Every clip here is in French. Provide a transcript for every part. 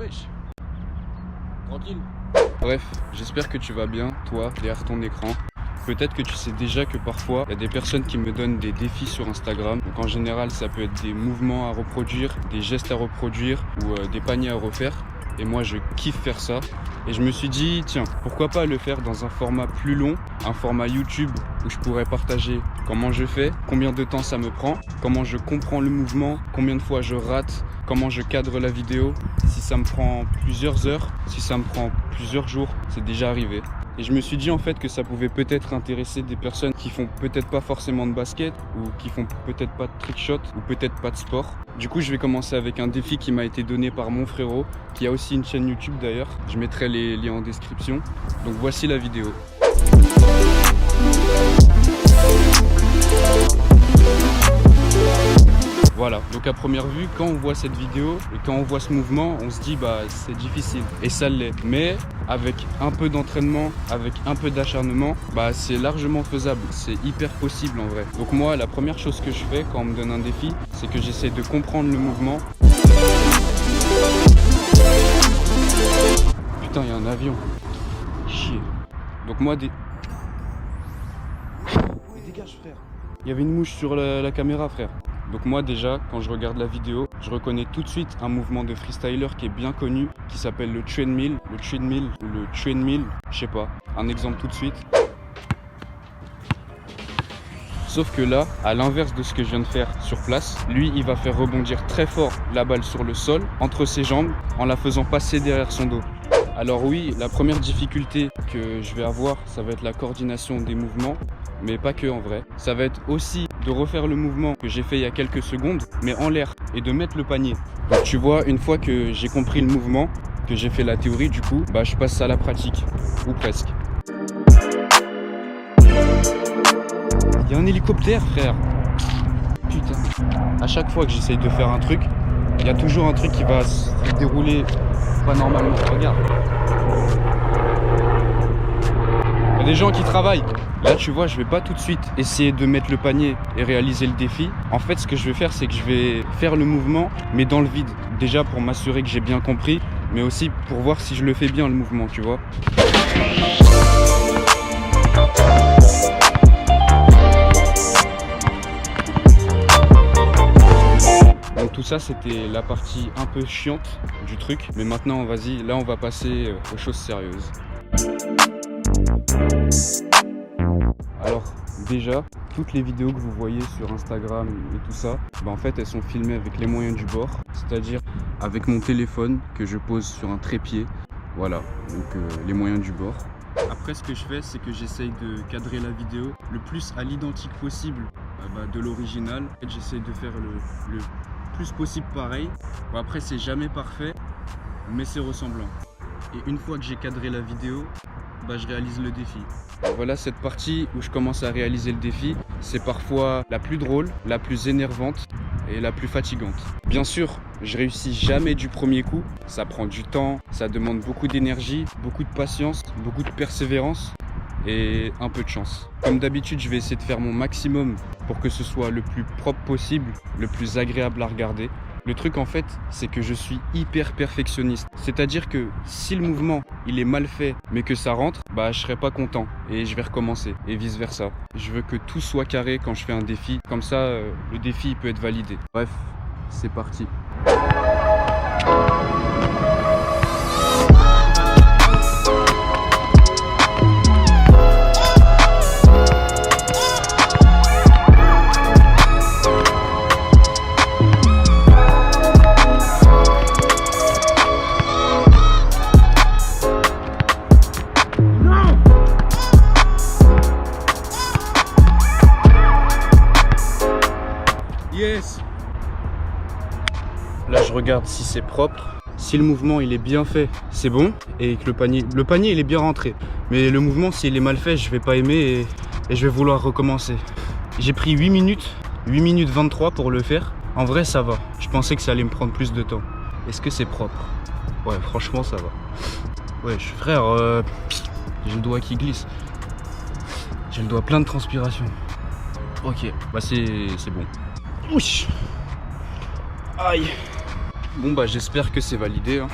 Wesh. Tranquille. Bref, j'espère que tu vas bien, toi, derrière ton écran. Peut-être que tu sais déjà que parfois, il y a des personnes qui me donnent des défis sur Instagram. Donc en général, ça peut être des mouvements à reproduire, des gestes à reproduire ou des paniers à refaire. Et moi, je kiffe faire ça. Et je me suis dit, tiens, pourquoi pas le faire dans un format plus long, un format YouTube où je pourrais partager comment je fais, combien de temps ça me prend, comment je comprends le mouvement, combien de fois je rate, comment je cadre la vidéo, si ça me prend plusieurs heures, si ça me prend plusieurs jours, c'est déjà arrivé. Et je me suis dit en fait que ça pouvait peut-être intéresser des personnes qui font peut-être pas forcément de basket ou qui font peut-être pas de trickshot ou peut-être pas de sport. Du coup, je vais commencer avec un défi qui m'a été donné par mon frérot, qui a aussi une chaîne YouTube d'ailleurs. Je mettrai les liens en description. Donc voici la vidéo. Voilà, donc à première vue, quand on voit cette vidéo et quand on voit ce mouvement, on se dit bah c'est difficile et ça l'est. Mais avec un peu d'entraînement, avec un peu d'acharnement, bah c'est largement faisable, c'est hyper possible en vrai. Donc moi, la première chose que je fais quand on me donne un défi, c'est que j'essaie de comprendre le mouvement. Putain, il y a un avion. Chier. Donc moi, Mais dégage frère. Il y avait une mouche sur la caméra frère. Donc moi déjà, quand je regarde la vidéo, je reconnais tout de suite un mouvement de freestyler qui est bien connu, qui s'appelle le treadmill, je sais pas, un exemple tout de suite. Sauf que là, à l'inverse de ce que je viens de faire sur place, lui, il va faire rebondir très fort la balle sur le sol, entre ses jambes, en la faisant passer derrière son dos. Alors oui, la première difficulté que je vais avoir, ça va être la coordination des mouvements, mais pas que en vrai. Ça va être aussi de refaire le mouvement que j'ai fait il y a quelques secondes, mais en l'air, et de mettre le panier. Donc tu vois, une fois que j'ai compris le mouvement, que j'ai fait la théorie du coup, bah je passe à la pratique, ou presque. Il y a un hélicoptère frère. Putain. À chaque fois que j'essaye de faire un truc, il y a toujours un truc qui va se dérouler pas normalement. Regarde. Il y a des gens qui travaillent. Là, tu vois, je vais pas tout de suite essayer de mettre le panier et réaliser le défi. En fait, ce que je vais faire, c'est que je vais faire le mouvement, mais dans le vide. Déjà pour m'assurer que j'ai bien compris, mais aussi pour voir si je le fais bien, le mouvement, tu vois. Donc tout ça, c'était la partie un peu chiante du truc. Mais maintenant, vas-y, là, on va passer aux choses sérieuses. Alors déjà, toutes les vidéos que vous voyez sur Instagram et tout ça, bah en fait elles sont filmées avec les moyens du bord, c'est-à-dire avec mon téléphone que je pose sur un trépied, voilà, donc les moyens du bord. Après ce que je fais, c'est que j'essaye de cadrer la vidéo le plus à l'identique possible de l'original. J'essaye de faire le plus possible pareil. Bon, après c'est jamais parfait, mais c'est ressemblant. Et une fois que j'ai cadré la vidéo, bah, je réalise le défi. Voilà, cette partie où je commence à réaliser le défi, c'est parfois la plus drôle, la plus énervante et la plus fatigante. Bien sûr, je réussis jamais du premier coup, ça prend du temps, ça demande beaucoup d'énergie, beaucoup de patience, beaucoup de persévérance et un peu de chance. Comme d'habitude, je vais essayer de faire mon maximum pour que ce soit le plus propre possible, le plus agréable à regarder. Le truc en fait, c'est que je suis hyper perfectionniste. C'est-à-dire que si le mouvement il est mal fait mais que ça rentre, bah je serai pas content et je vais recommencer et vice versa. Je veux que tout soit carré quand je fais un défi, comme ça le défi il peut être validé. Bref, c'est parti. Yes. Là je regarde si c'est propre, si le mouvement il est bien fait, c'est bon, et que le panier il est bien rentré. Mais le mouvement s'il est mal fait, je vais pas aimer et je vais vouloir recommencer. J'ai pris 8 minutes 23 pour le faire. En vrai ça va, je pensais que ça allait me prendre plus de temps. Est-ce que c'est propre? Ouais franchement ça va. Ouais frère, j'ai le doigt qui glisse. J'ai le doigt plein de transpiration. Ok, bah c'est bon. Ouch. Aïe. Bon bah j'espère que c'est validé hein.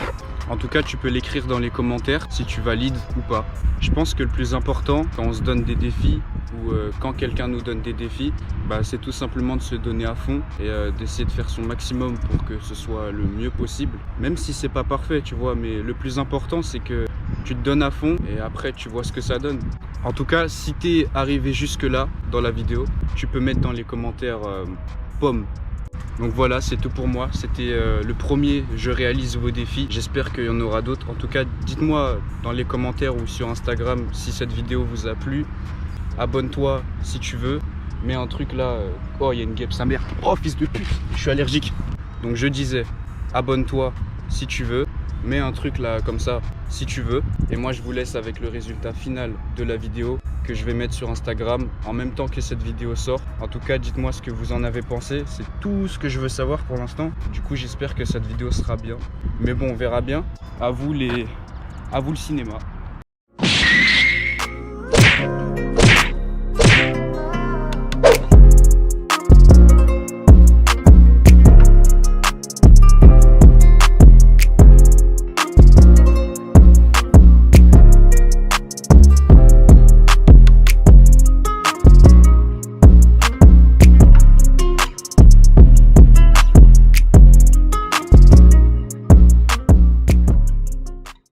En tout cas, tu peux l'écrire dans les commentaires si tu valides ou pas. Je pense que le plus important quand on se donne des défis ou quand quelqu'un nous donne des défis, c'est tout simplement de se donner à fond et d'essayer de faire son maximum pour que ce soit le mieux possible. Même si c'est pas parfait, tu vois, mais le plus important c'est que tu te donnes à fond et après tu vois ce que ça donne. En tout cas, si t'es arrivé jusque là dans la vidéo, tu peux mettre dans les commentaires pomme. Donc voilà, c'est tout pour moi. C'était le premier Je réalise vos défis. J'espère qu'il y en aura d'autres. En tout cas, dites-moi dans les commentaires ou sur Instagram si cette vidéo vous a plu. Abonne-toi si tu veux. Mets un truc là. Oh, il y a une guêpe, sa mère. Oh, fils de pute, je suis allergique. Donc je disais, abonne-toi si tu veux. Mets un truc là comme ça si tu veux. Et moi, je vous laisse avec le résultat final de la vidéo que je vais mettre sur Instagram en même temps que cette vidéo sort. En tout cas, dites-moi ce que vous en avez pensé. C'est tout ce que je veux savoir pour l'instant. Du coup, j'espère que cette vidéo sera bien. Mais bon, on verra bien. À vous le cinéma.